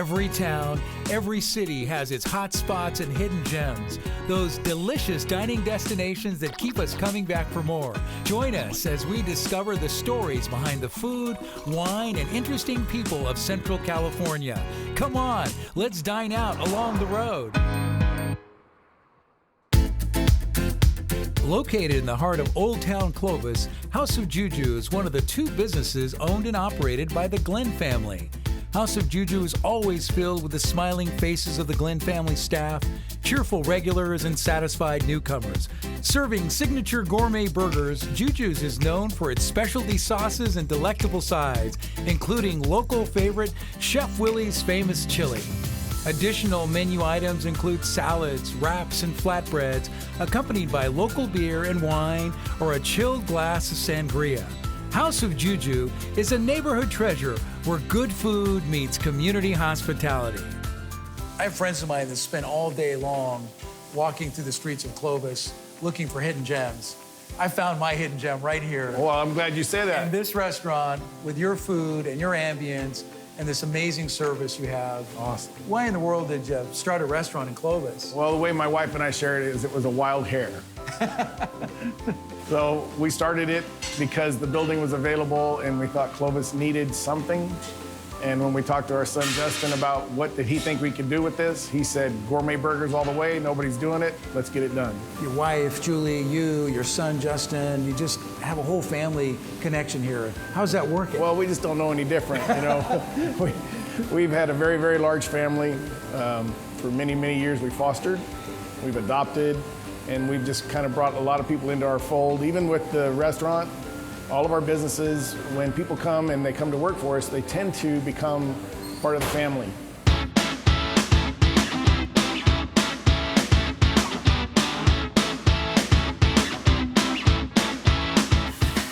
Every town, every city has its hot spots and hidden gems. Those delicious dining destinations that keep us coming back for more. Join us as we discover the stories behind the food, wine, and interesting people of Central California. Come on, let's dine out along the road. Located in the heart of Old Town Clovis, House of Juju is one of the 2 businesses owned and operated by the Glenn family. House of Juju is always filled with the smiling faces of the Glenn family staff, cheerful regulars, and satisfied newcomers. Serving signature gourmet burgers, Juju's is known for its specialty sauces and delectable sides, including local favorite Chef Willie's famous chili. Additional menu items include salads, wraps, and flatbreads, accompanied by local beer and wine or a chilled glass of sangria. House of Juju is a neighborhood treasure where good food meets community hospitality. I have friends of mine that spend all day long walking through the streets of Clovis looking for hidden gems. I found my hidden gem right here. Well, I'm glad you say that. In this restaurant with your food and your ambience and this amazing service you have. Awesome. Why in the world did you start a restaurant in Clovis? Well, the way my wife and I shared it is it was a wild hair. So we started it because the building was available and we thought Clovis needed something. And when we talked to our son Justin about what did he think we could do with this, he said, gourmet burgers all the way, nobody's doing it, let's get it done. Your wife, Julie, you, your son Justin, you just have a whole family connection here. How's that working? Well, we just don't know any different, you know. We've had a very, very large family. For many, many years we fostered, we've adopted, and we've just kind of brought a lot of people into our fold. Even with the restaurant, all of our businesses, when people come and they come to work for us, they tend to become part of the family.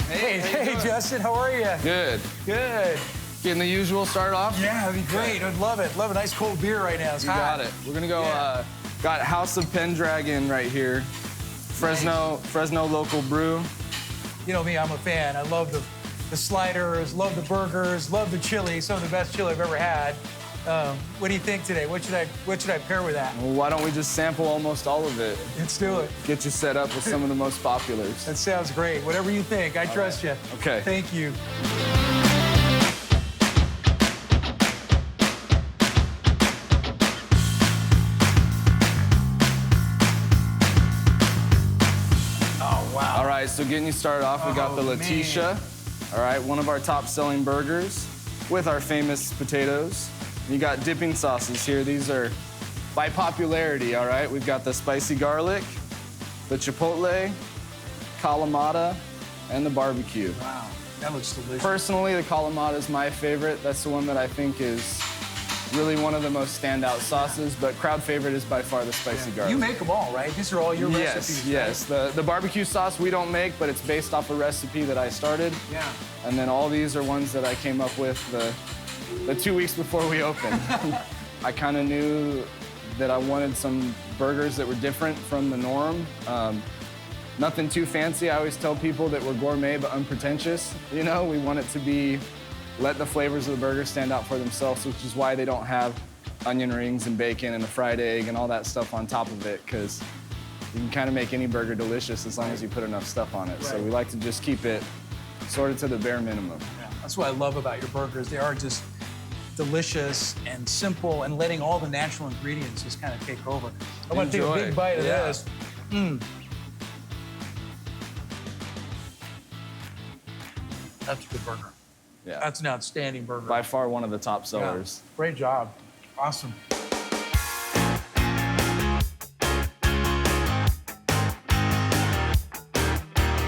Hey, Justin, how are you? Good. Good. Getting the usual start off? Yeah, that'd be great. I'd love it. Love a nice cold beer right now. It's You hot. got it. We're gonna go, got House of Pendragon right here. Fresno local brew. You know me, I'm a fan. I love the sliders, love the burgers, love the chili. Some of the best chili I've ever had. What do you think today? What should I pair with that? Well, why don't we just sample almost all of it? Let's do it. Get you set up with some of the most populars. That sounds great. Whatever you think, I trust you. Okay. Thank you. All right, so getting you started off, we got the Letitia. All right, one of our top selling burgers with our famous potatoes. You got dipping sauces here. These are by popularity, all right? We've got the spicy garlic, the chipotle, Kalamata, and the barbecue. Wow, that looks delicious. Personally, the Kalamata is my favorite. That's the one that I think is really one of the most standout sauces, but crowd favorite is by far the spicy garlic. You make them all, right? These are all your recipes, Yes. The barbecue sauce we don't make, but it's based off a recipe that I started. Yeah. And then all these are ones that I came up with the 2 weeks before we opened. I kind of knew that I wanted some burgers that were different from the norm. Nothing too fancy. I always tell people that we're gourmet but unpretentious. You know, we want it to be, let the flavors of the burger stand out for themselves, which is why they don't have onion rings and bacon and a fried egg and all that stuff on top of it, because you can kind of make any burger delicious as long as you put enough stuff on it. Right. So we like to just keep it sort of to the bare minimum. Yeah, that's what I love about your burgers. They are just delicious and simple, and letting all the natural ingredients just kind of take over. I want to take a big bite of this. That's a good burger. Yeah. That's an outstanding burger. By far one of the top sellers. Yeah. Great job. Awesome.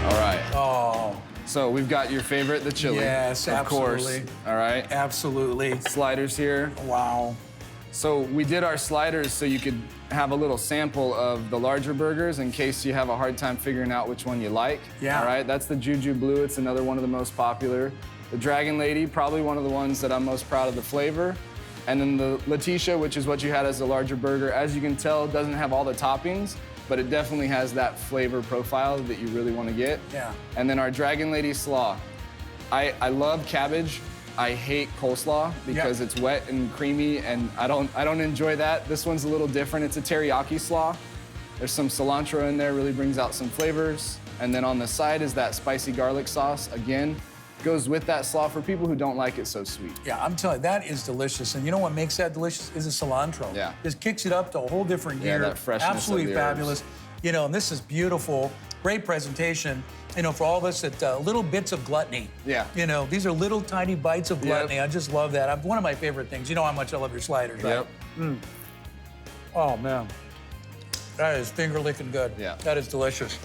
All right. Oh. So we've got your favorite, the chili. Yes, of absolutely. course. All right. Absolutely. Sliders here. Wow. So we did our sliders so you could have a little sample of the larger burgers in case you have a hard time figuring out which one you like. Yeah. All right, that's the Juju Blue. It's another one of the most popular. The Dragon Lady, probably one of the ones that I'm most proud of the flavor. And then the Letitia, which is what you had as the larger burger. As you can tell, it doesn't have all the toppings, but it definitely has that flavor profile that you really want to get. Yeah. And then our Dragon Lady Slaw. I love cabbage I hate coleslaw because it's wet and creamy, and I don't enjoy that. This one's a little different. It's a teriyaki slaw. There's some cilantro in there, really brings out some flavors. And then on the side is that spicy garlic sauce. Again, goes with that slaw for people who don't like it so sweet. Yeah, I'm telling you, that is delicious. And you know what makes that delicious is the cilantro. Yeah. Just kicks it up to a whole different gear. Yeah, that freshness of absolutely the herbs. fabulous. You know, and this is beautiful. Great presentation. You know, for all of us that little bits of gluttony. Yeah. You know, these are little tiny bites of gluttony. I just love that. One of my favorite things. You know how much I love your sliders, right? Yep. Oh, man. That is finger-licking good. Yeah. That is delicious.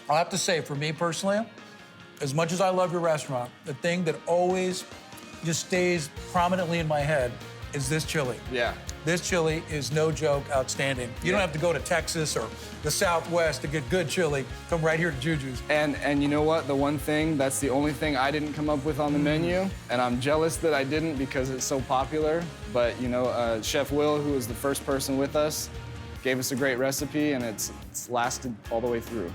I'll have to say, for me personally, as much as I love your restaurant, the thing that always just stays prominently in my head is this chili. Yeah. This chili is no joke, outstanding. You don't have to go to Texas or the Southwest to get good chili. Come right here to Juju's. And you know what? The one thing, that's the only thing I didn't come up with on the menu, and I'm jealous that I didn't because it's so popular. But you know, Chef Will, who was the first person with us, gave us a great recipe, and it's lasted all the way through.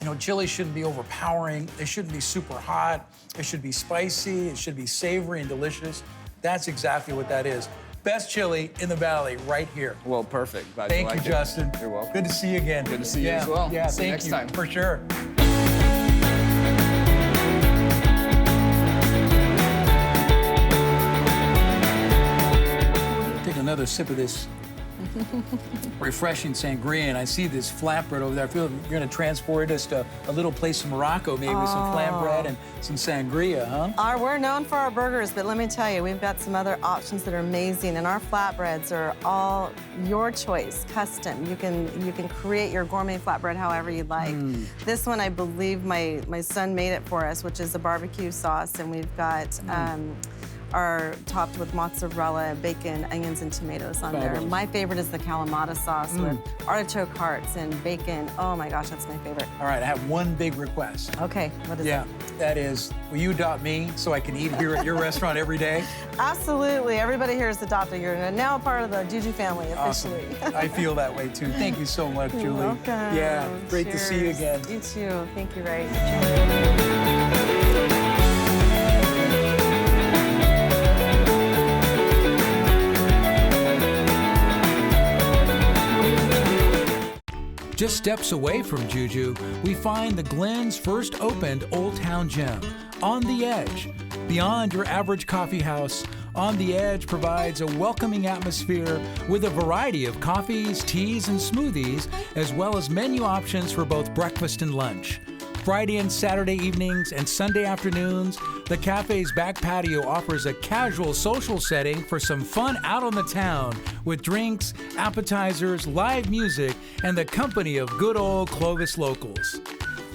You know, chili shouldn't be overpowering. They shouldn't be super hot. It should be spicy. It should be savory and delicious. That's exactly what that is. Best chili in the Valley right here. Well, perfect. Glad Thank you you, liked it. Justin. You're welcome. Good to see you again. Good to see you as well. Yeah, See you thank next you, time. for sure. Take another sip of this refreshing sangria, and I see this flatbread over there. I feel you're going to transport us to a little place in Morocco, maybe with some flatbread and some sangria, huh? We're known for our burgers, but let me tell you, we've got some other options that are amazing, and our flatbreads are all your choice, custom. You can create your gourmet flatbread however you'd like. This one, I believe my son made it for us, which is a barbecue sauce, and we've got are topped with mozzarella, bacon, onions, and tomatoes on there. My favorite is the Kalamata sauce with artichoke hearts and bacon. Oh my gosh, that's my favorite. All right, I have one big request. Okay, what is it? That is, will you adopt me so I can eat here at your restaurant every day? Absolutely. Everybody here is adopted. You're now a part of the Juju family officially. Awesome. I feel that way too. Thank you so much, Julie. You're welcome. Yeah, great to see you again. You too. Thank you, Ray. Just steps away from Juju, we find the Glen's first opened Old Town Gem, On the Edge. Beyond your average coffee house, On the Edge provides a welcoming atmosphere with a variety of coffees, teas, and smoothies, as well as menu options for both breakfast and lunch. Friday and Saturday evenings and Sunday afternoons, the cafe's back patio offers a casual social setting for some fun out on the town with drinks, appetizers, live music, and the company of good old Clovis locals.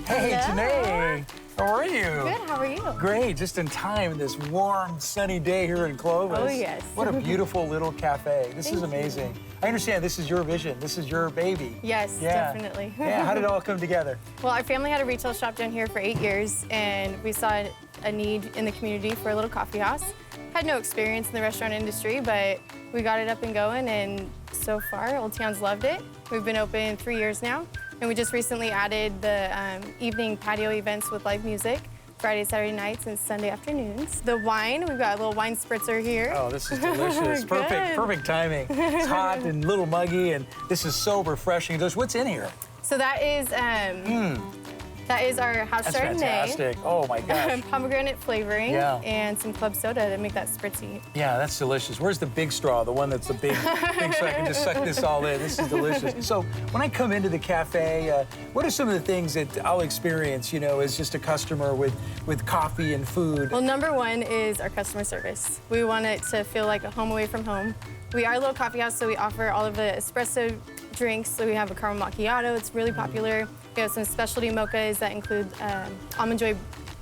Hey, Janae, how are you? Good, how are you? Great, just in time this warm, sunny day here in Clovis. Oh, yes. What a beautiful little cafe. This is amazing. I understand this is your vision. This is your baby. Yes, definitely. Yeah, how did it all come together? Well, our family had a retail shop down here for 8 years, and we saw a need in the community for a little coffee house. Had no experience in the restaurant industry, but we got it up and going, and so far, Old Town's loved it. We've been open 3 years now, and we just recently added the evening patio events with live music. Friday, Saturday nights, and Sunday afternoons. The wine, we've got a little wine spritzer here. Oh, this is delicious. Perfect timing. It's hot and a little muggy, and this is so refreshing. What's in here? So that is our house That's Chardonnay. fantastic. Oh my gosh. Pomegranate flavoring, Yeah. and some club soda to make that spritzy. Yeah, that's delicious. Where's the big straw? The one that's the big so I can just suck this all in. This is delicious. So when I come into the cafe, what are some of the things that I'll experience, as just a customer with coffee and food? Well, number one is our customer service. We want it to feel like a home away from home. We are a little coffee house, so we offer all of the espresso drinks. So we have a caramel macchiato, it's really popular. We have some specialty mochas that include almond joy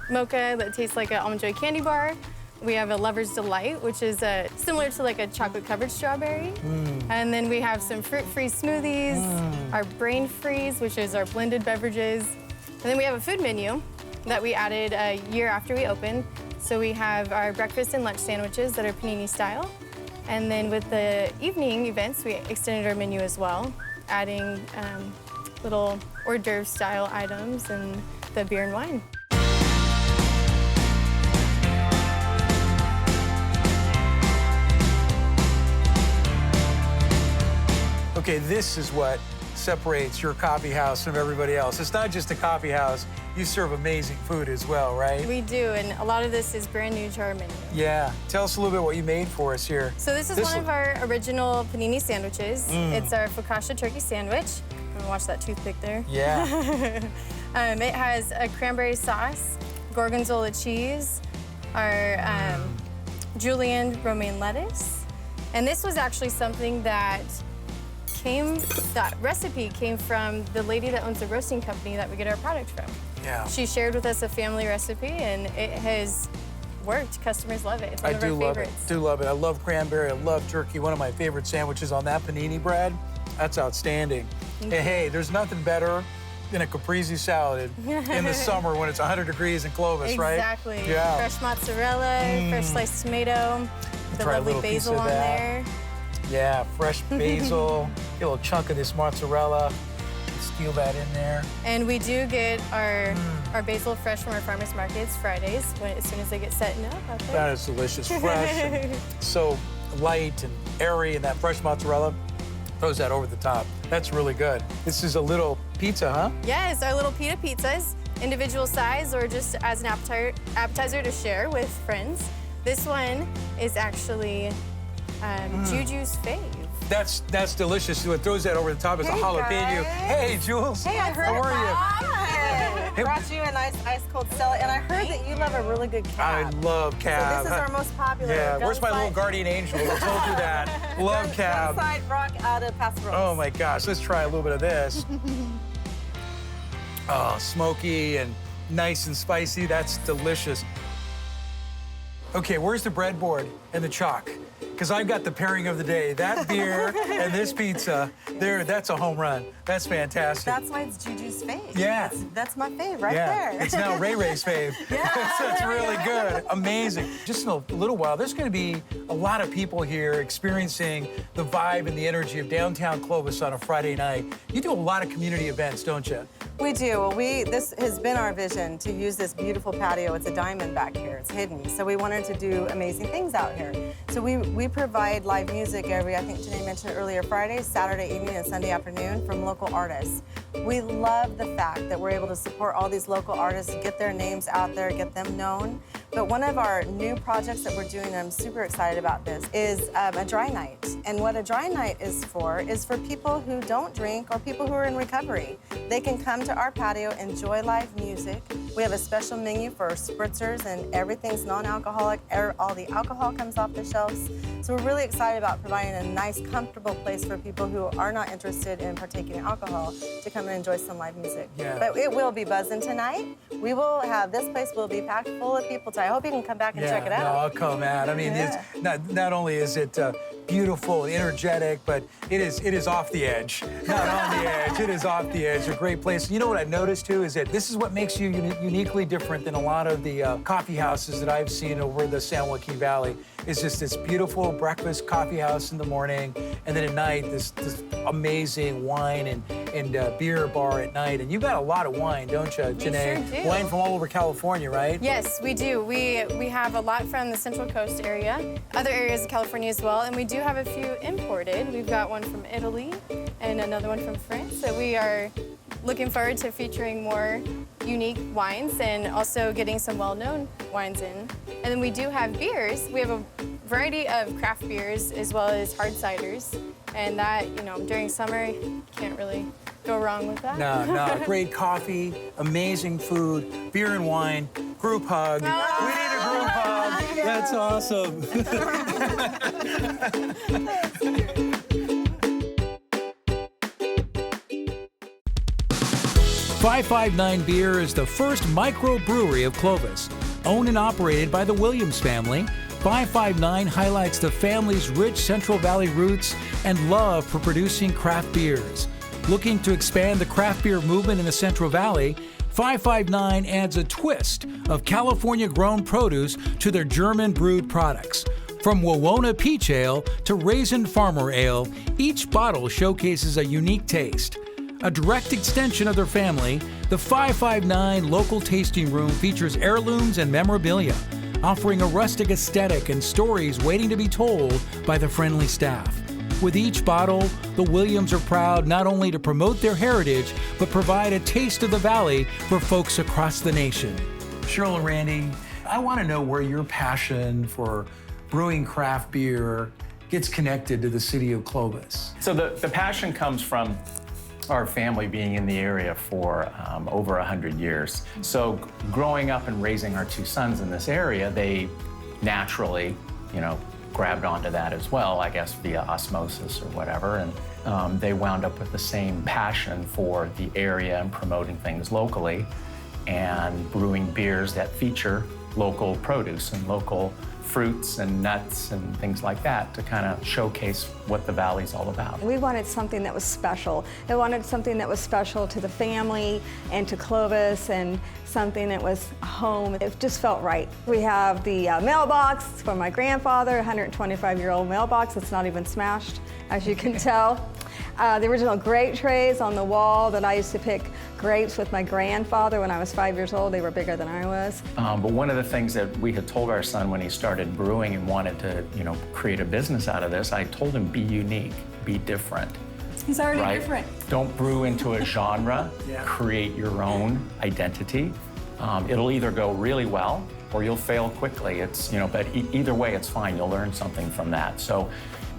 mocha that tastes like an almond joy candy bar. We have a Lover's Delight, which is similar to like a chocolate-covered strawberry. And then we have some fruit-free smoothies, our Brain Freeze, which is our blended beverages. And then we have a food menu that we added a year after we opened. So we have our breakfast and lunch sandwiches that are panini style. And then with the evening events, we extended our menu as well, adding little hors d'oeuvre style items and the beer and wine. Okay, this is what separates your coffee house from everybody else. It's not just a coffee house. You serve amazing food as well, right? We do, and a lot of this is brand new to our menu. Yeah. Tell us a little bit what you made for us here. So this is one of our original panini sandwiches. It's our focaccia turkey sandwich. I'm gonna watch that toothpick there. Yeah. It has a cranberry sauce, gorgonzola cheese, our julienne romaine lettuce. And this was actually something that recipe came from the lady that owns the roasting company that we get our product from. Yeah. She shared with us a family recipe, and it has worked. Customers love it. It's one of our favorites. Do love it. I love cranberry. I love turkey. One of my favorite sandwiches on that panini bread. That's outstanding. Hey, there's nothing better than a caprese salad in the summer when it's 100 degrees in Clovis, right? Exactly. Yeah. Fresh mozzarella, fresh sliced tomato, the Try a lovely little piece basil of on that. there. Yeah, fresh basil. Get a little chunk of this mozzarella. Steal that in there. And we do get our basil fresh from our farmers markets Fridays as soon as they get set up out there. That is delicious. Fresh and so light and airy, and that fresh mozzarella throws that over the top. That's really good. This is a little pizza, huh? Yes, our little pita pizzas, individual size or just as an appetizer to share with friends. This one is actually Juju's fave. That's delicious. What throws that over the top is a jalapeno. guys. Hey, Jules. Hey, I heard How are you? Hi. Brought you a nice ice cold salad, and I heard that you love a really good I cab. love cab. So this is our most popular. Yeah, where's my little Gunside- guardian angel? I told you that. Love cab. Gunside rock out of Paso Robles. Oh my gosh, let's try a little bit of this. Oh, smoky and nice and spicy. That's delicious. Okay, where's the breadboard and the chalk? Because I've got the pairing of the day. That beer and this pizza, that's a home run. That's fantastic. That's why it's Juju's fave. Yeah. That's my fave right Yeah, there. it's now Ray Ray's fave. Yeah, That's there we really go. good. Amazing. Just in a little while, there's going to be a lot of people here experiencing the vibe and the energy of downtown Clovis on a Friday night. You do a lot of community events, don't you? We do. Well, this has been our vision to use this beautiful patio. It's a diamond back here. It's hidden. So we wanted to do amazing things out here. So we provide live music every, I think Janae mentioned earlier, Friday, Saturday evening, and Sunday afternoon from local artists. We love the fact that we're able to support all these local artists, get their names out there, get them known. But one of our new projects that we're doing, and I'm super excited about this, is a dry night. And what a dry night is for people who don't drink or people who are in recovery. They can come to our patio, enjoy live music. We have a special menu for spritzers, and everything's non-alcoholic. All the alcohol comes off the shelves. So we're really excited about providing a nice, comfortable place for people who are not interested in partaking in alcohol to come and enjoy some live music. Yeah. But it will be buzzing tonight. We will have, this place will be packed full of people tonight. I hope you can come back and check it out. No, I'll come out. I mean, Yeah. it's not only is it beautiful and energetic, but it is off the edge. Not on the edge. It is off the edge. A great place. You know what I've noticed too is that this is what makes you uniquely different than a lot of the coffee houses that I've seen over the San Joaquin Valley. It's just this beautiful breakfast coffee house in the morning, and then at night this amazing wine and beer bar at night. And you've got a lot of wine, don't you, Janae? sure do. Wine from all over California, right? Yes, we do. We have a lot from the Central Coast area, other areas of California as well, and we do have a few imported. We've got one from Italy and another one from France. So we are looking forward to featuring more unique wines and also getting some well-known wines in. And then we do have beers. We have a variety of craft beers as well as hard ciders. And that, during summer, you can't really go wrong with that. No, great coffee, amazing food, beer and wine, group hug. Oh. We need a group hug. That's awesome. 559 Beer is the first microbrewery of Clovis. Owned and operated by the Williams family, 559 highlights the family's rich Central Valley roots and love for producing craft beers. Looking to expand the craft beer movement in the Central Valley, 559 adds a twist of California-grown produce to their German-brewed products. From Wawona Peach Ale to Raisin Farmer Ale, each bottle showcases a unique taste. A direct extension of their family, the 559 local tasting room features heirlooms and memorabilia, offering a rustic aesthetic and stories waiting to be told by the friendly staff. With each bottle, the Williams are proud not only to promote their heritage, but provide a taste of the valley for folks across the nation. Cheryl and Randy, I want to know where your passion for brewing craft beer gets connected to the city of Clovis. So the passion comes from our family being in the area for over 100 years. So growing up and raising our two sons in this area, they naturally, grabbed onto that as well, I guess via osmosis or whatever. And they wound up with the same passion for the area and promoting things locally and brewing beers that feature local produce and local fruits and nuts and things like that to kind of showcase what the valley's all about. We wanted something that was special. We wanted something that was special to the family and to Clovis and something that was home. It just felt right. We have the mailbox from my grandfather, 125-year-old mailbox. It's not even smashed, as you can tell. The original grape trays on the wall that I used to pick grapes with my grandfather when I was 5 years old. They were bigger than I was. But one of the things that we had told our son when he started brewing and wanted to, create a business out of this, I told him, be unique, be different. He's already different. Don't brew into a genre, create your own identity. It'll either go really well or you'll fail quickly. But either way, it's fine. You'll learn something from that. So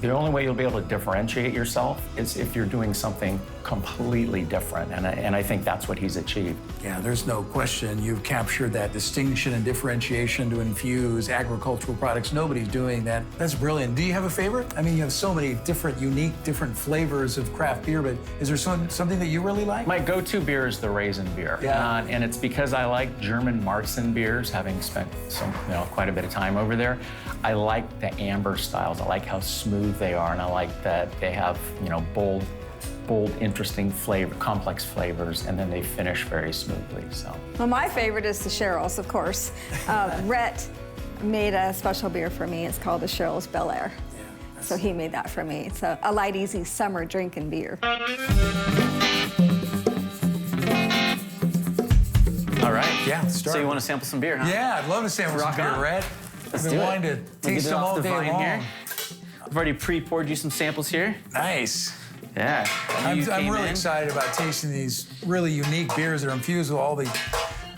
the only way you'll be able to differentiate yourself is if you're doing something completely different, and I think that's what he's achieved. Yeah, there's no question. You've captured that distinction and differentiation to infuse agricultural products. Nobody's doing that. That's brilliant. Do you have a favorite? I mean, you have so many different, unique, different flavors of craft beer, but is there something that you really like? My go-to beer is the raisin beer, and it's because I like German Marzen beers, having spent quite a bit of time over there. I like the amber styles. I like how smooth they are, and I like that they have, bold, interesting flavor, complex flavors, and then they finish very smoothly. So. Well, my favorite is the Cheryl's, of course. Rhett made a special beer for me. It's called the Cheryl's Bel Air. Yeah, so he made that for me. It's a light, easy summer drinking beer. All right. Yeah, start. So you want to sample some beer, huh? Yeah, I'd love to sample some beer, Rhett. I've been wanting to taste them all day long. Here. I've already pre-poured you some samples here. Nice. Yeah. I'm really excited about tasting these really unique beers that are infused with all the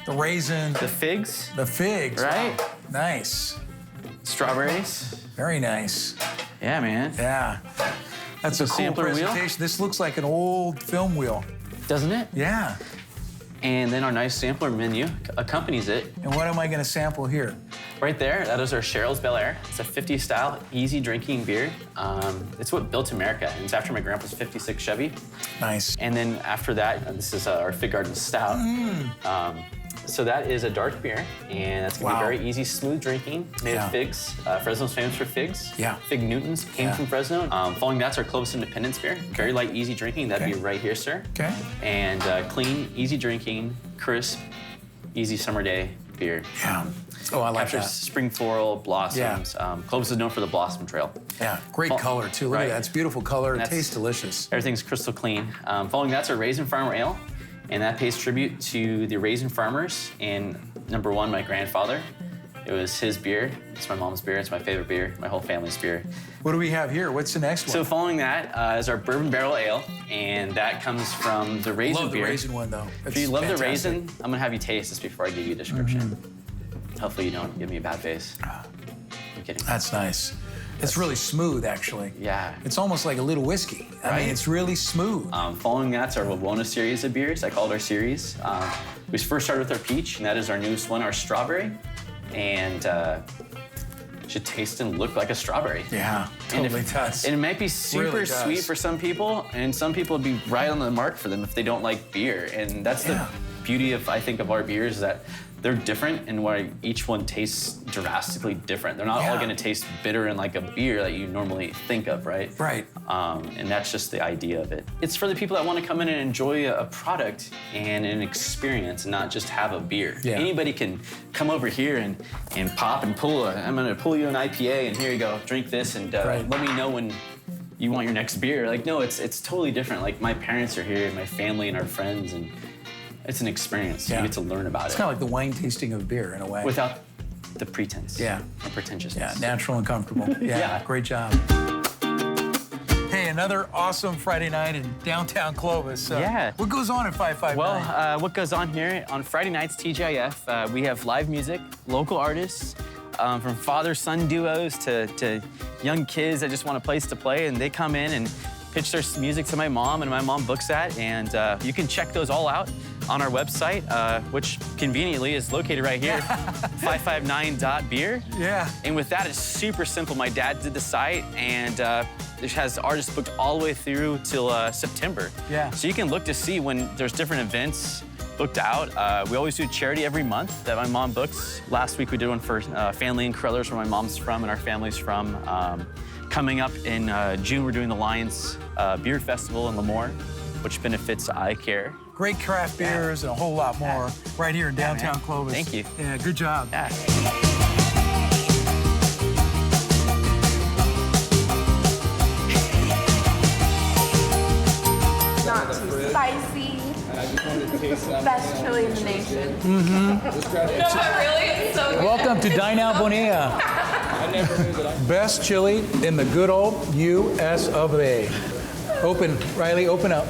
raisin. The figs. The figs. Right? Wow. Nice. Strawberries. Very nice. Yeah, man. Yeah. That's a cool sampler presentation. Wheel. This looks like an old film wheel. Doesn't it? Yeah. And then our nice sampler menu accompanies it. And what am I going to sample here? Right there, that is our Cheryl's Bel Air. It's a 50s style, easy drinking beer. It's what built America, and it's after my grandpa's 56 Chevy. Nice. And then after that, this is our Fig Garden Stout. So that is a dark beer, and it's gonna be very easy, smooth drinking, made of figs. Fresno's famous for figs. Yeah. Fig Newtons came from Fresno. Following that's our Clovis Independence beer. Very light, easy drinking. That'd be right here, sir. Okay. And clean, easy drinking, crisp, easy summer day beer. Yeah. Oh, I like Captures that. spring floral blossoms. Clovis is known for the Blossom Trail. Yeah, great color too. Look at that, it's beautiful color. It tastes delicious. Everything's crystal clean. Following that's our Raisin Farmer Ale, and that pays tribute to the raisin farmers. And number one, my grandfather. It was his beer. It's my mom's beer. It's my favorite beer. My whole family's beer. What do we have here? What's the next one? So following that is our Bourbon Barrel Ale, and that comes from the raisin love beer. The raisin one though. If you love the raisin, I'm gonna have you taste this before I give you a description. Hopefully you don't give me a bad face. I'm kidding. That's nice. It's really smooth, actually. Yeah. It's almost like a little whiskey. I mean, it's really smooth. Following that's our Wawona series of beers. I call it our series. We first started with our peach, and that is our newest one, our strawberry. And it should taste and look like a strawberry. Yeah, totally does. And it might be super sweet for some people, and some people would be right on the mark for them if they don't like beer. And that's the beauty of, I think, of our beers, is that they're different and why each one tastes drastically different. They're not all gonna taste bitter and like a beer that you normally think of, right? Right. And that's just the idea of it. It's for the people that wanna come in and enjoy a product and an experience and not just have a beer. Yeah. Anybody can come over here and pop and pull I'm gonna pull you an IPA and here you go, drink this and let me know when you want your next beer. Like, no, it's totally different. Like, my parents are here, my family and our friends, and it's an experience. You get to learn about it. It's kind of like the wine tasting of beer in a way. Without the pretense. Yeah. Or pretentiousness. Yeah, natural and comfortable. Yeah, great job. Hey, another awesome Friday night in downtown Clovis. Yeah. What goes on at 559? Well, what goes on here on Friday nights, TGIF, we have live music, local artists, from father-son duos to young kids that just want a place to play, and they come in and pitch their music to my mom, and my mom books that, and you can check those all out on our website, which conveniently is located right here, 559.beer. Yeah. And with that, it's super simple. My dad did the site, and it has artists booked all the way through till September. Yeah. So you can look to see when there's different events booked out. We always do charity every month that my mom books. Last week we did one for Family and Crullers, where my mom's from and our family's from. Coming up in June, we're doing the Lions Beer Festival in Lemoore, which benefits eye care. Great craft beers and a whole lot more right here in downtown man. Clovis. Thank you. Yeah, good job. Yeah. Not too spicy. Best chili in the nation. Really? It's so good. Welcome to Dine Bonilla. Best chili in the good old U.S. of A. Open, Riley, open up.